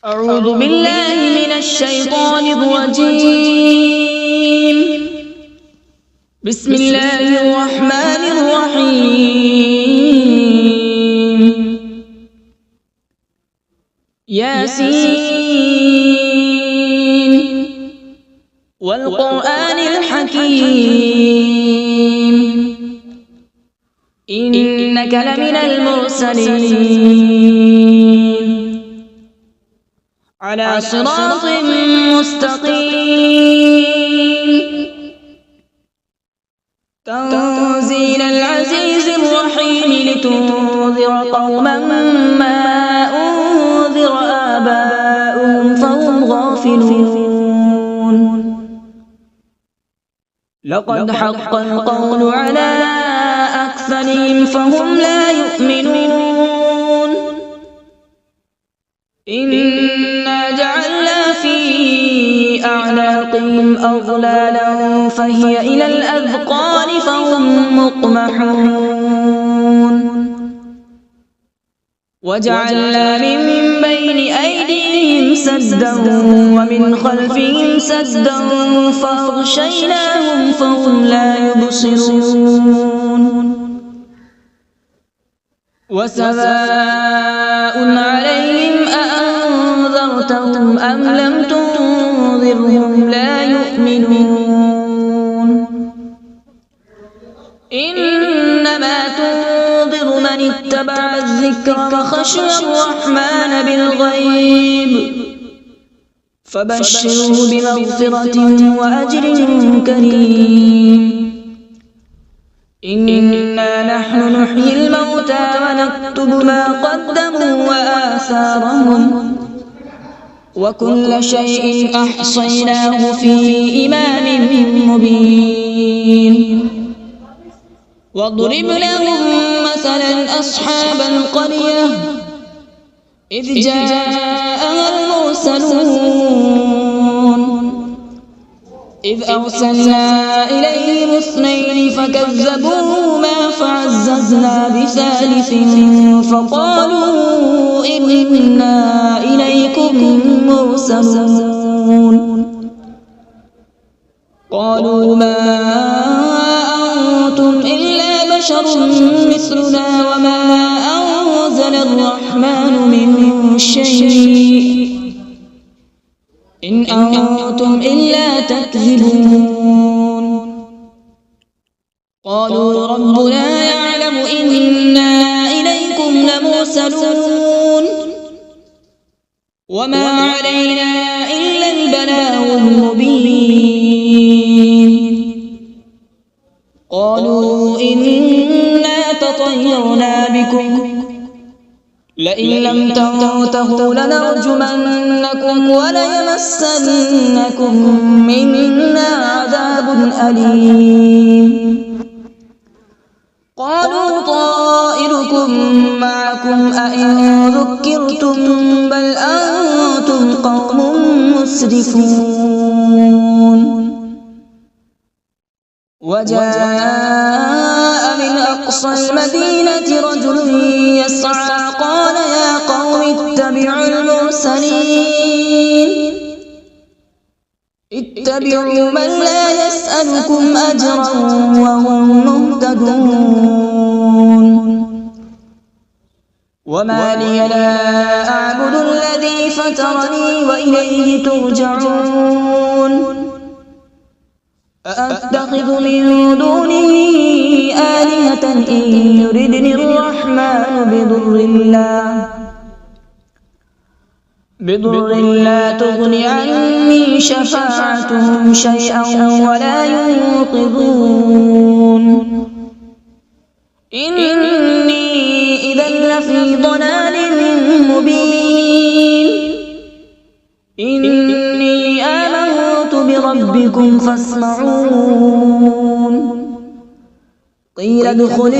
أعوذ بالله من الشيطان الرجيم. بسم الله الرحمن الرحيم. ياسين والقرآن الحكيم إنك لمن المرسلين على صراط مستقيم تنزيل العزيز الرحيم لتنذر قوما ما أنذر آباؤهم فهم غافلون. لقد حق القول على أكثرهم فهم لا يؤمنون. إنا جعلنا في أعناقهم أغلالا فهي إلى الأذقان فهم مقمحون. وجعلنا من بين أيديهم سدا ومن خلفهم سدا فأغشيناهم فهم لا يبصرون. وسواء عليهم أأنذرتهم أم لم تنذرهم لا يؤمنون. إنما تنذر من اتبع الذكر وخشي الرحمن بالغيب فبشره بمغفرة وأجر كريم. إنا نحن نحيي الموتى ونكتب ما قدموا وآثارهم وكل شيء أحصيناه في إمام مبين. واضرب لهم مثلا أصحاب القرية إذ جاءها المرسلون إذ أرسلنا إليهم اثنين فكذبوهما فعززنا بثالث فقالوا إنا إليكم مرسلون. قالوا ما أنتم إلا بشر مثلنا وما أنزل الرحمن من شيء إن أنتم إلا تكذبون. قالوا ربنا يعلم إنا إليكم لمرسلون وما علينا إلا البلاغ المبين. قالوا إنا تطيرنا بكم لئن لم تنتهوا لنرجمنكم وليمسنكم منا عذاب أليم. قالوا طائركم معكم أئن ذكرتم بل أنتم قوم مسرفون. وجاء من أقصى المدينة رجل يسعى قال يا قوم اتبعوا المرسلين اتبعوا من لا يسألكم أجرا وهم مهتدون. وما لي لا أعبد الذي فطرني وإليه ترجعون. أأتخذ من دونه آلهة إن يردني الرحمن بضر لا تغن عني شفاعتهم شيئا ولا ينقذون. إني إذا لفي ضلال مبين. إني آمنت بربكم فاسمعون. قيل ادخل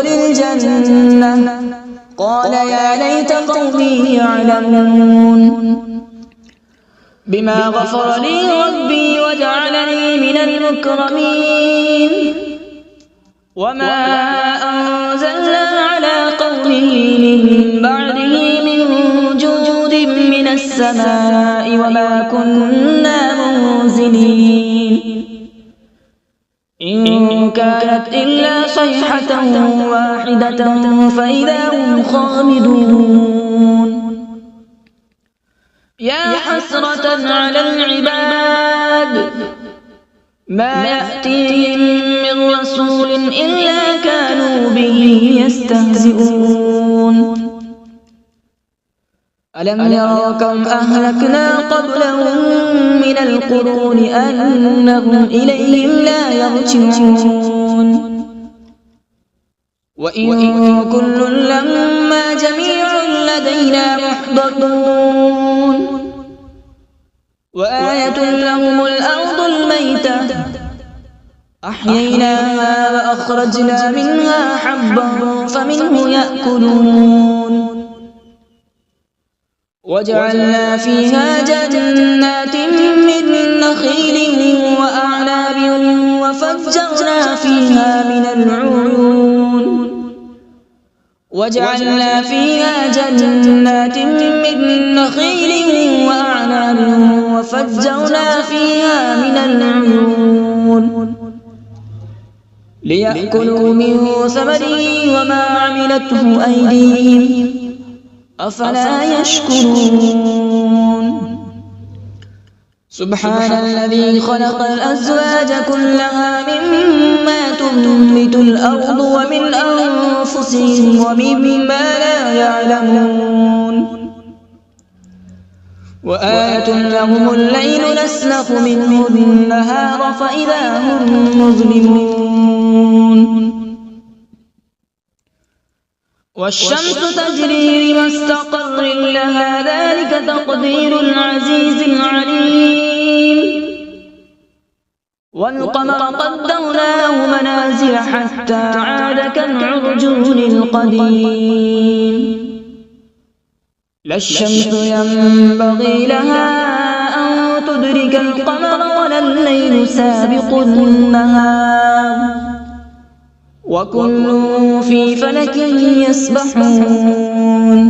الجنة قال يا ليت قومي يعلمون. بما غفر لي ربي وجعلني من المكرمين. وما أنزلنا على قومه من بعده من جود من السماء وما كنا منزلين إن كانت إلا صيحة واحدة فإذا هم خامدون يا حسرة على العباد ما يأتيهم من رسول إلا كانوا به يستهزئون ألم يروا كم أهلكنا قبلهم من القرون أنهم إليهم لا يرجعون وإن كل لما جميع لدينا محضرون وآية لهم الأرض الميتة أحييناها وأخرجنا منها حبا فمنه يأكلون وجعلنا فيها جنات من نخيل وأعناب وفجرنا فيها من العيون وجعلنا فيها جنات من نخيل وأعناب وفجرنا فيها من العيون ليأكلوا من ثمره وما عملته أيديهم أفلا يشكرون سبحان الذي خلق الأزواج كلها مما تنبت الأرض ومن أنفسهم ومما لا يعلمون وآية لهم الليل نسلخ منه النهار فإذا هم مظلمون والشمس تجري لمستقر لها ذلك تقدير العزيز العليم والقمر قدرناه منازل حتى عاد كالعرجون القديم لا الشمس ينبغي لها أن تدرك القمر ولا الليل سابق النهار وكل في فلك يسبحون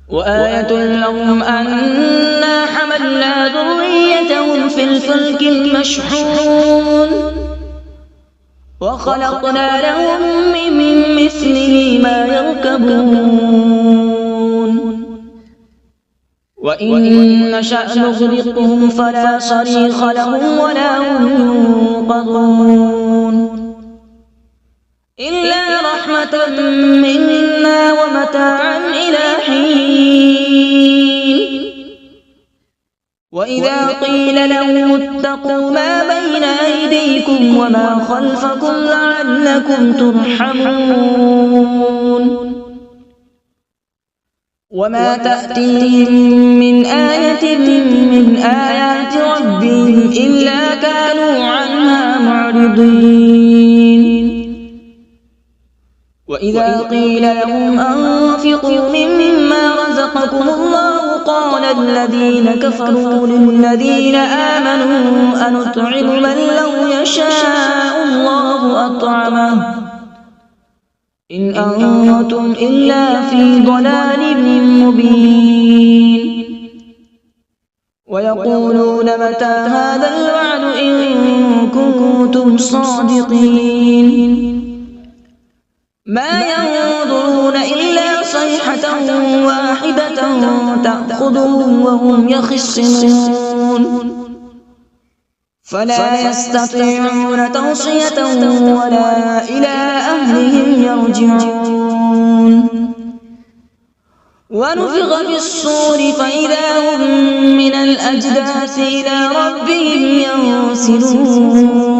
وآية لهم أنا حملنا ذريتهم في الفلك المشحون وخلقنا لهم من مثله ما يركبون وإن نشأ نغرقهم فلا صريخ لهم ولا هم ينقذون إلا رحمة منا ومتاعا إلى حين وإذا قيل لهم اتقوا ما بين أيديكم وما خلفكم لعلكم ترحمون وما تأتيهم من آية من آيات ربهم إلا كانوا عنها معرضين وإذا قيل لهم أنفقوا مما رزقكم الله قال الذين كفروا للذين آمنوا أنطعم من لو يشاء الله أطعمه إن أنتم إلا في ضلال مبين ويقولون متى هذا الوعد إن كنتم صادقين ما ينظرون إلا صيحة واحدة تأخذهم وهم يخصمون فلا يستطيعون توصية ولا إلى أهلهم يرجعون ونفخ في الصور فإذا هم من الأجداث إلى ربهم ينسلون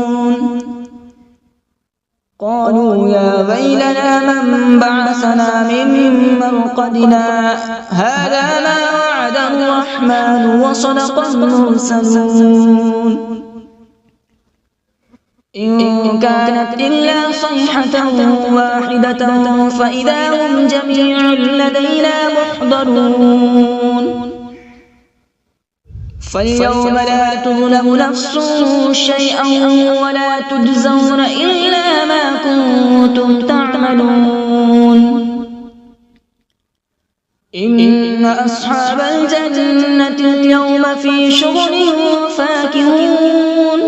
قالوا يا ويلنا من بعثنا من مرقدنا هذا ما وعد الرحمن وصدق المرسلون إن كانت إلا صيحة واحدة فإذا هم جميع لدينا محضرون فاليوم لا تظلم نفس شيئا ولا تجزون إلا ما كنتم كنتم تعملون إن أصحاب الجنة اليوم في شغل فاكهون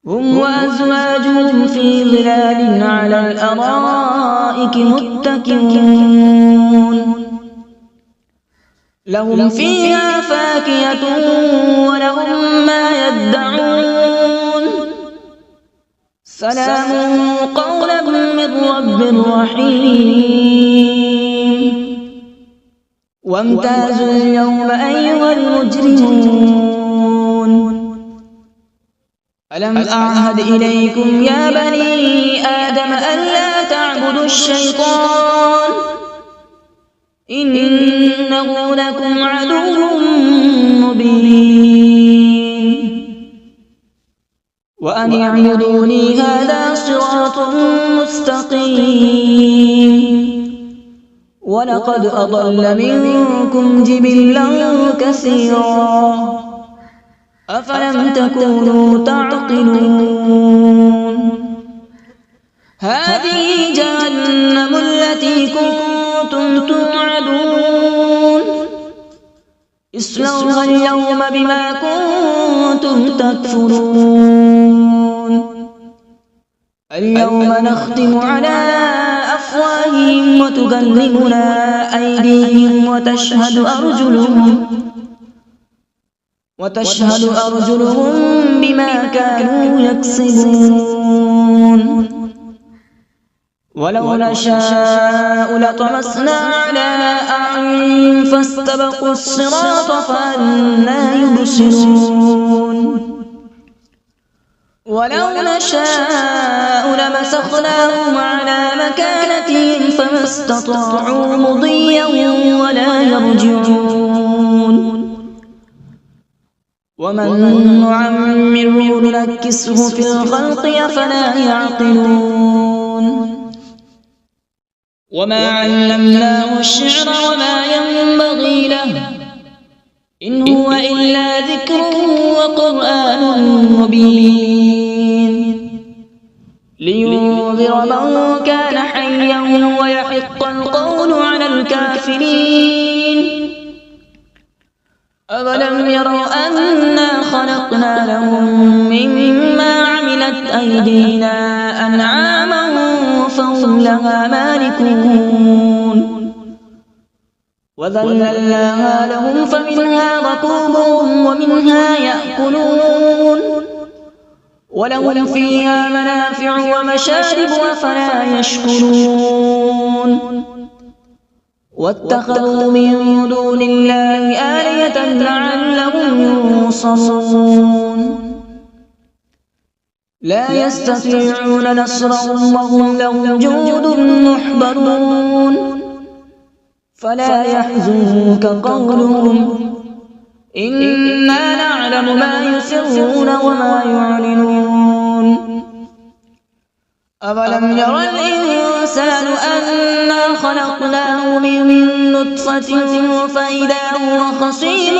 هم وأزواجهم في ظلال على الأرائك متكئون لهم فيها فاكهة ولهم ما يدعون سلام قولا من رب رحيم وامتازوا اليوم أيها المجرمون ألم أعهد إليكم يا بني آدم ألا تعبدوا الشيطان إنه لكم عدو مبين وأن اعبدوني هذا صراط مستقيم ولقد أضل منكم جبلا كثيرا أفلم تكونوا تعقلون هذه جهنم التي كنتم توعدون اصلوها اليوم بما كنتم تكفرون اليوم نختم على أفواههم وتكلمنا أيديهم وتشهد أرجلهم بما كانوا يكسبون ولو نشاء لطمسنا على أعينهم فاستبقوا الصراط فأنى يبصرون ولو نشاء لمسخناهم على مكانتهم فما استطاعوا مضيا ولا يرجعون ومن نعمره ننكسه في الخلق أفلا يعقلون وما علمناه الشعر وما ينبغي له إن هو إلا ذكر وقرآن مبين لينذر من كان حيا ويحق القول على الكافرين أولم يروا أنا خلقنا لهم مما عملت أيدينا أنعاما فهم لها مالكون وذللناها لهم فمنها ركوبهم ومنها يأكلون ولهم فيها منافع ومشارب أفلا يشكرون واتخذوا من دون الله آلهة لعلهم ينصرون لا يستطيعون نصرهم وهم لهم جند محضرون فلا يحزنك قولهم إنا نعلم ما يسرون وما يعلنون أولم ير الإنسان أنا خلقناه من نطفة فإذا هو خصيم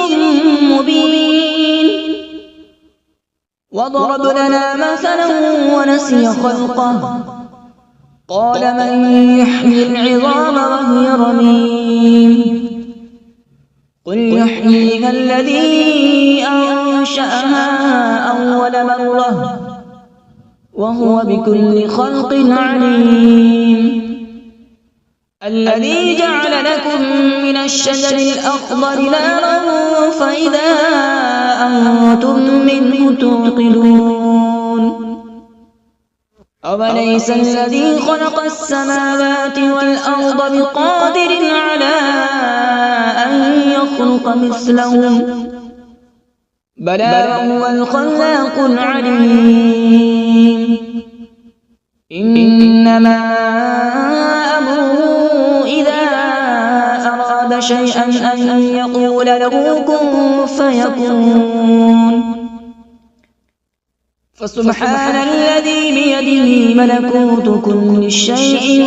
مبين وضرب لنا مثلا ونسي خلقه قال من يحيي العظام وهي رميم قل يحييها الذي أنشأها أول مرة وهو بكل خلق عليم الذي جعل لكم من الشجر الأخضر نارا فإذا أنتم منه توقدون أوليس الذي خلق السماوات والأرض بقادر على أن يخلق مثلهم بلى وهو الخلاق العليم إنما أمره إذا أراد شيئا أن يقول له كن فيكون فسبحان الذي بيده ملكوت كل شيء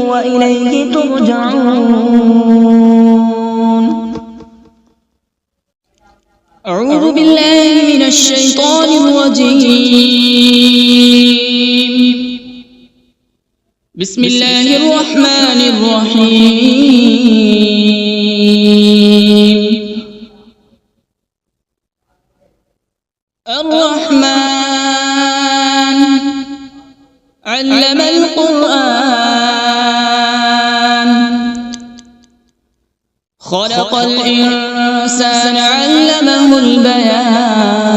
وإليه ترجعون. أعوذ بالله من الشيطان الرجيم. بسم الله الرحمن الرحيم. الرحمن علم القرآن، خلق الإنسان علمه البيان.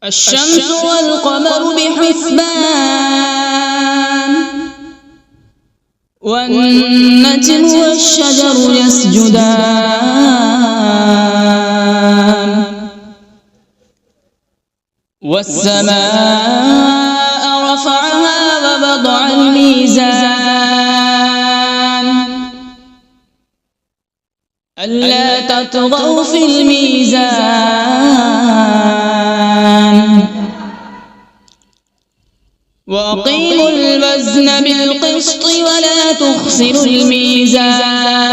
الشمس والقمر بحسبان، والنجم والشجر يسجدان، والسماء رفعها ووضع الميزان، ألا تطغوا في الميزان، وأقيموا الوزن بالقسط ولا تخسروا الميزان.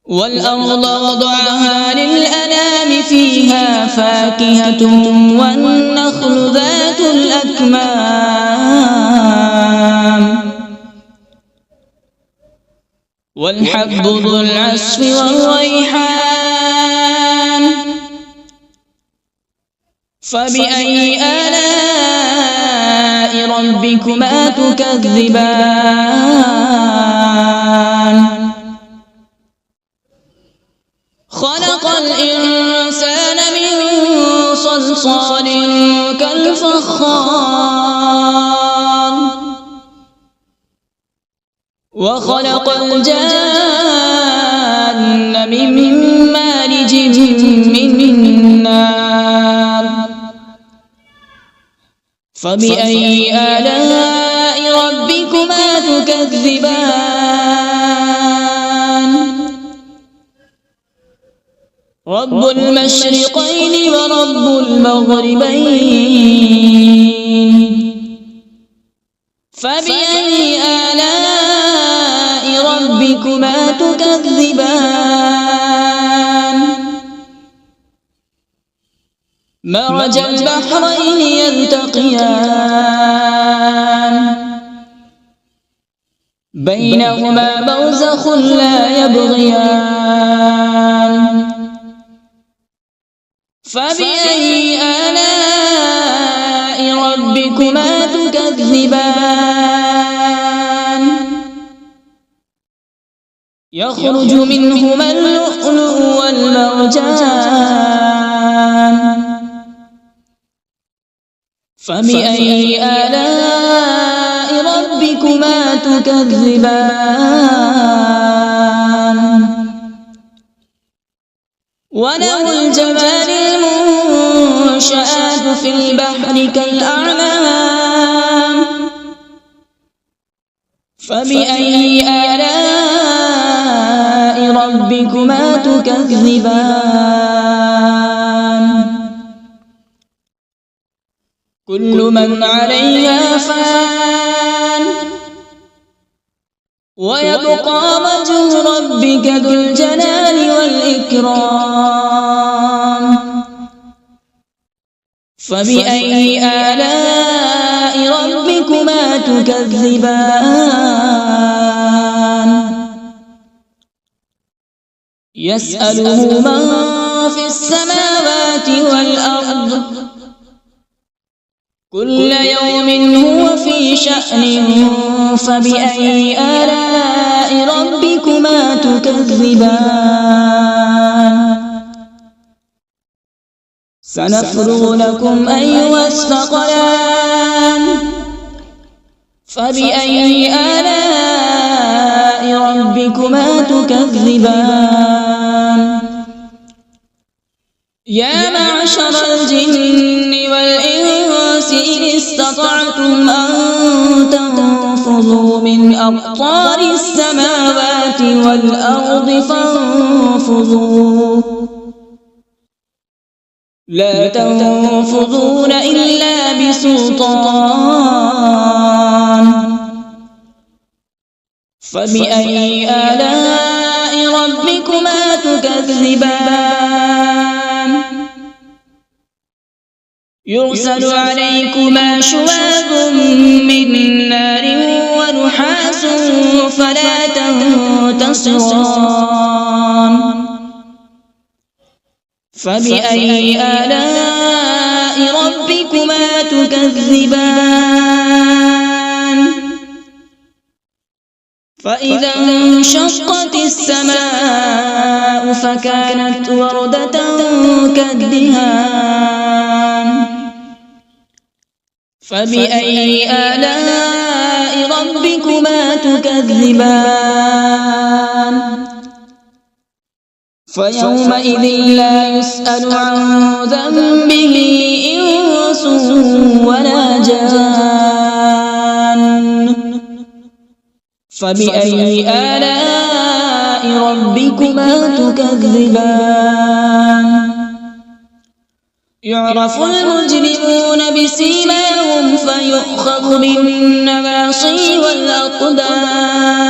والأرض وضعها للأنام، فيها فاكهة والنخل ذات الأكمام، والحب ذو العصف والريحان. فبأي آلاء ربكما تكذبان؟ خلق الإنسان من صلصال كالفخار، وخلق الجان من مارج من نار. فبأي آلاء ربكما تكذبان؟ رب المشرقين ورب المغربين. فبأي آلاء ربكما تكذبان؟ مرج البحرين يلتقيان، بينهما برزخ لا يبغيان. فبأي آلاء ربكما تكذبان؟ يخرج منهما اللؤلؤ والمرجان. فبأي آلاء ربكما تكذبان؟ وله الجوار المنشآت في البحر كالأعلام. فبأي آلاء ربكما تكذبان؟ كل من عليها فان، ويبقى وجه ربك ذو الجلال والإكرام. فبأي آلاء ربكما تكذبان؟ يسأله من في السماوات والأرض، كل يوم هو في شأن. فبأي آلاء ربكما تكذبان؟ سنفرغ لكم أيها الثقلان. فبأي آلاء ربكما تكذبان؟ يا معشر الجن والإنس إن استطعتم أن تنفذوا من أقطار السماوات والأرض فانفذوا، لا تنفذون إلا بسلطان. فبأي آلاء ربكما تكذبان؟ يرسل عليكما شواظ من نار ونحاس فلا تنتصران فبأي آلاء ربكما تكذبان فإذا انشقت السماء فكانت وردة كالدهان فبأي آلاء ربكما تكذبان فيومئذ لا يسأل عن ذنبه إنس ولا جان فبأي آلاء ربكما تكذبان يعرف المجرمون بسيماهم فيؤخذ بالنواصي والأقدام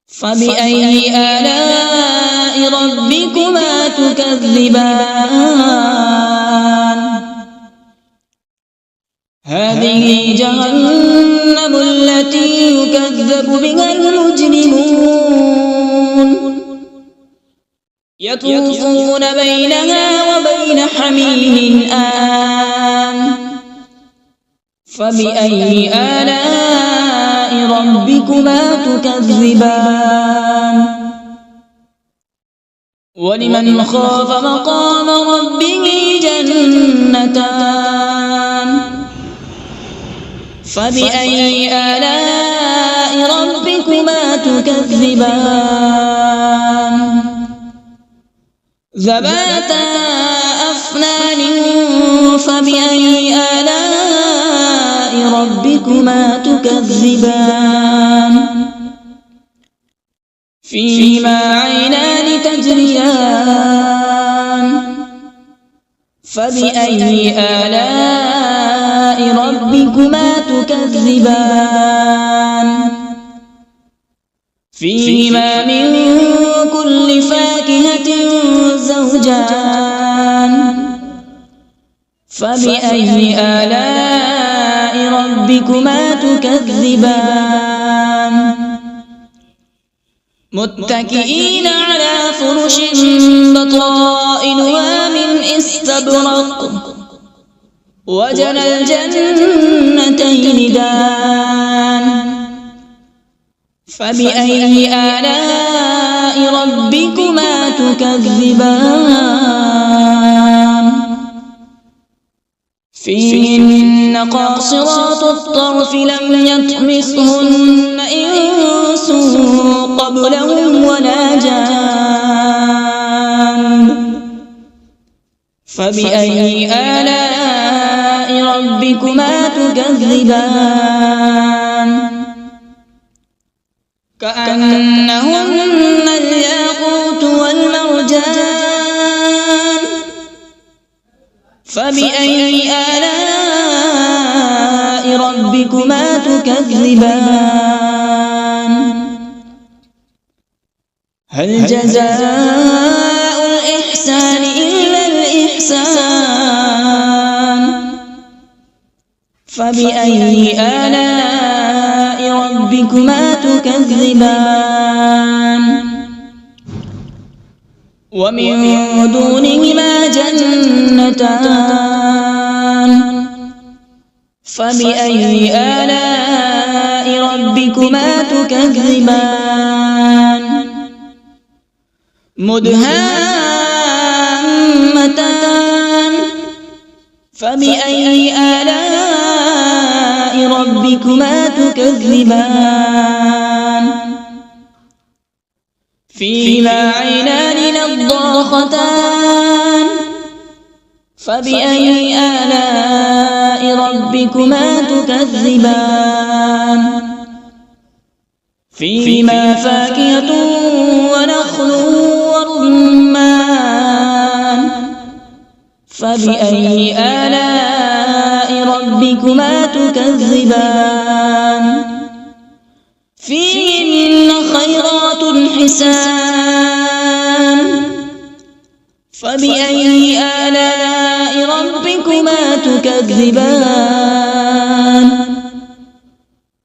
فبأي آلاء ربكما تكذبان هذه جهنم التي يكذب بها المجرمون يطوفون بينها وبين حميم آن فبأي آلاء ربكما تكذبان ولمن خاف مقام ربه جنتان فبأي آلاء ربكما تكذبان ذواتا أفنان فبأي آلاء ربكما تكذبان فيهما عينان تجريان فبأي آلاء ربكما تكذبان فيهما من كل فاكهة زوجان فبأي آلاء ربكما تكذبان متكئين على فرش بطائنها من استبرق وجنى الجنتين دان فبأي آلاء ربكما تكذبان فيهن قاصرات الطرف لم يطمثهن إنس قبلهم ولا جان فبأي آلاء ربكما تكذبان كأنهن الياقوت والمرجان فبأي آلاء ربكما تكذبان هل جزاء الإحسان إلا الإحسان فبأي آلاء ربكما تكذبان ومن دونهما جنتان فبأي آلاء ربكما تكذبان مدهامتان فبأي آلاء ربكما تكذبان فيهما عينان نضاختان فبأي آلاء ربكما تكذبان فيهما فاكهة ونخل ورمان فبأي آلاء ربكما تكذبان فيهن خيرات حسان فبأي آلاء ربكما تكذبان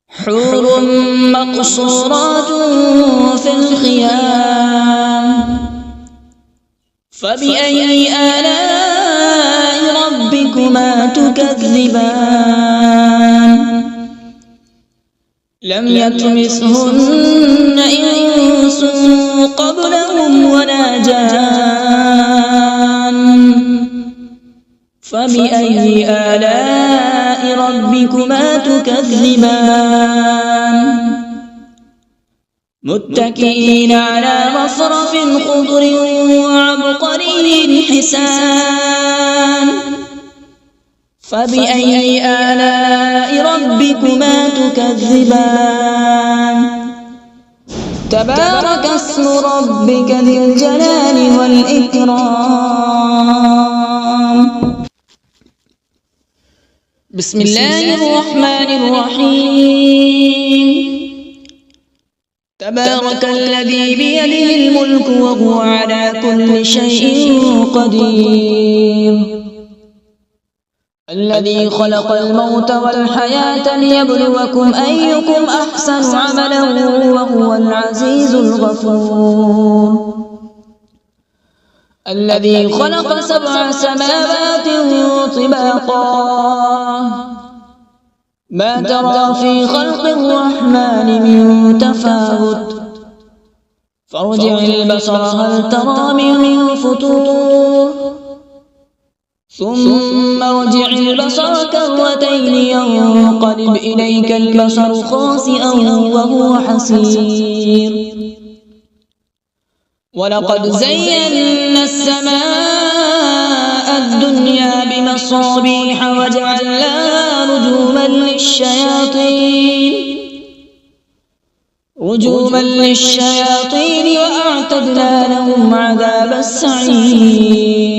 حور مقصورات في الخيام فبأي آلاء ربكما تكذبان لم يطمثهن إنس قبلهم ولا جان فبأي آلاء ربكما تكذبان متكئين على رفرف خضر وعبقري حسان فبأي آلاء ربكما تكذبان تبارك اسم ربك ذي الجلال والإكرام بسم الله الرحمن الرحيم تبارك الذي بيده الملك وهو على كل شيء قدير الذي خلق الموت والحياة ليبلوكم أيكم أحسن عملا وهو العزيز الغفور الذي خلق 7 سماوات طباقا ما ترى في خلق الرحمن من تفاوت فارجع البصر هل ترى من فطور ثم ارجع البصر كرتين ينقلب إليك البصر خاسئا وهو حسير ولقد زينا السماء الدنيا بمصابيح وجعلناها رجوما للشياطين وأعتدنا لهم عذاب السعير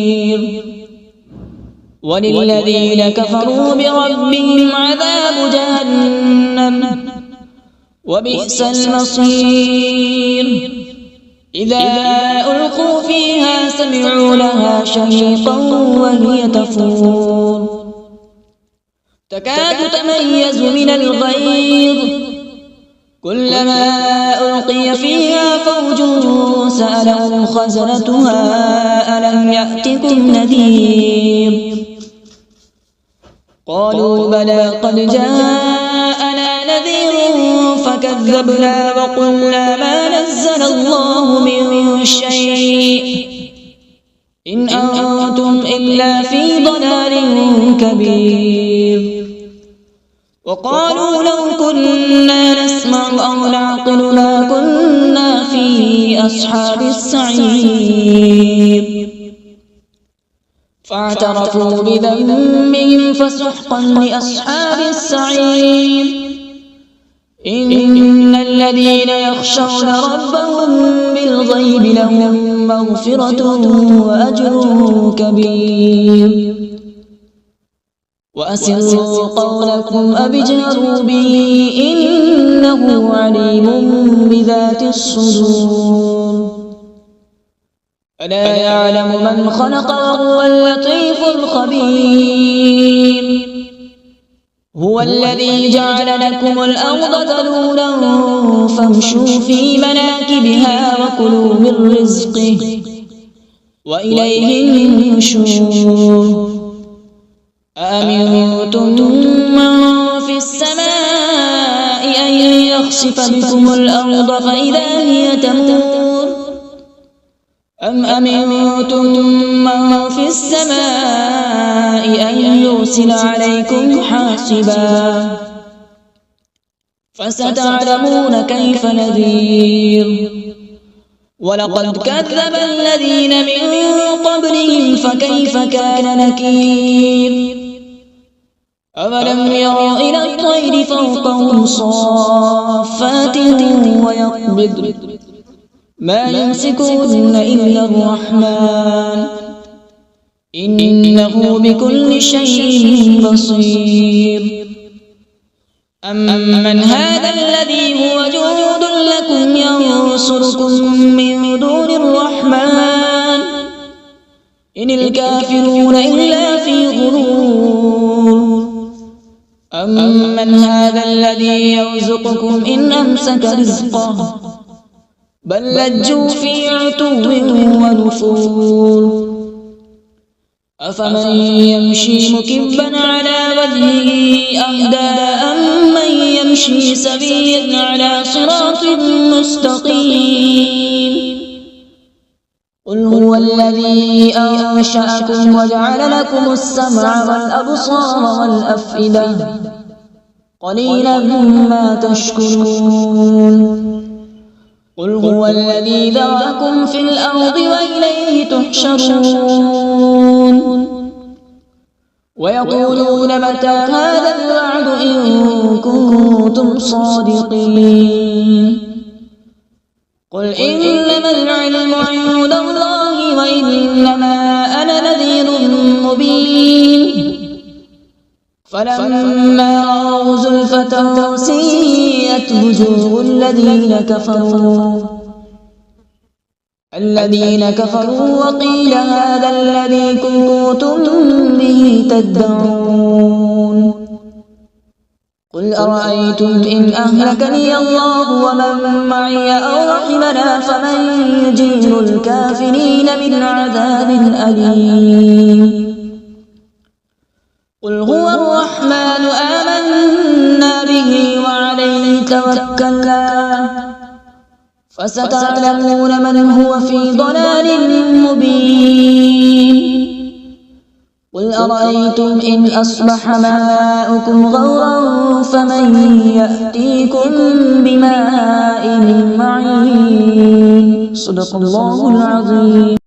وللذين كفروا بربهم عذاب جهنم وبئس المصير إذا ألقوا فيها سمعوا لها شهيقا وهي تفور تكاد تميز من الغيظ كلما ألقي فيها فوج سألهم خزنتها ألم يأتكم نذير قالوا بلى قد جاءنا نذير فكذبنا وقلنا ما نزل الله من شيء إن أنتم إلا في ضلال كبير وقالوا لو كنا نسمع أو نعقل ما كنا في أصحاب السعير فاعترفوا بذنبهم فسحقا لأصحاب السعير إن الذين يخشون ربهم بالغيب لهم مغفرة وأجر كبير وأسروا قولكم أو اجهروا به إنه عليم بذات الصدور ألا يعلم من خلق وهو اللطيف الخبير هو الذي جعل لكم الأرض ذلولا فامشوا في مناكبها وكلوا من رزقه وإليه النشور أأمنتم من في السماء أن يخسف بكم الأرض فإذا هي تمور أم أمنتم من في السماء أن يرسل عليكم حاصبا فستعلمون كيف نذير ولقد كذب الذين من قبلهم فكيف كان نكير أولم يروا إلى الطير فوقهم صافات ويقبض ما يمسكون إلا الرحمن إنه بكل شيء بصير أمن هذا الذي هو جند لكم ينصركم من دون الرحمن إن الكافرون إلا في غرور أمن هذا الذي يرزقكم إن أمسك رزقه بل لجوا في عتو ونفور أفمن يمشي مكبا على وجهه أهدى أمن يمشي سويا على صراط مستقيم قل هو الذي أنشأكم وجعل لكم السمع والأبصار والأفئدة قليلا ما تشكرون قل هو الذي ذرأكم في الأرض وإليه تحشرون ويقولون متى هذا الوعد إن كنتم صادقين قل إنما العلم عند الله وإنما أنا نذير مبين فلما رأوا زلفة سيئت وجوه الذين كفروا وقيل هذا الذي كنتم به تدعون قل أرأيتم إن أهلكني الله ومن معي أو رحمنا فمن يجير الكافرين من عذاب أليم قل هو الرحمن آمنا به وعليه توكلنا فستعلمون من هو في ضلال مبين قل أرأيتم إن أصبح ماؤكم غورا فمن يأتيكم بماء معين صدق الله العظيم.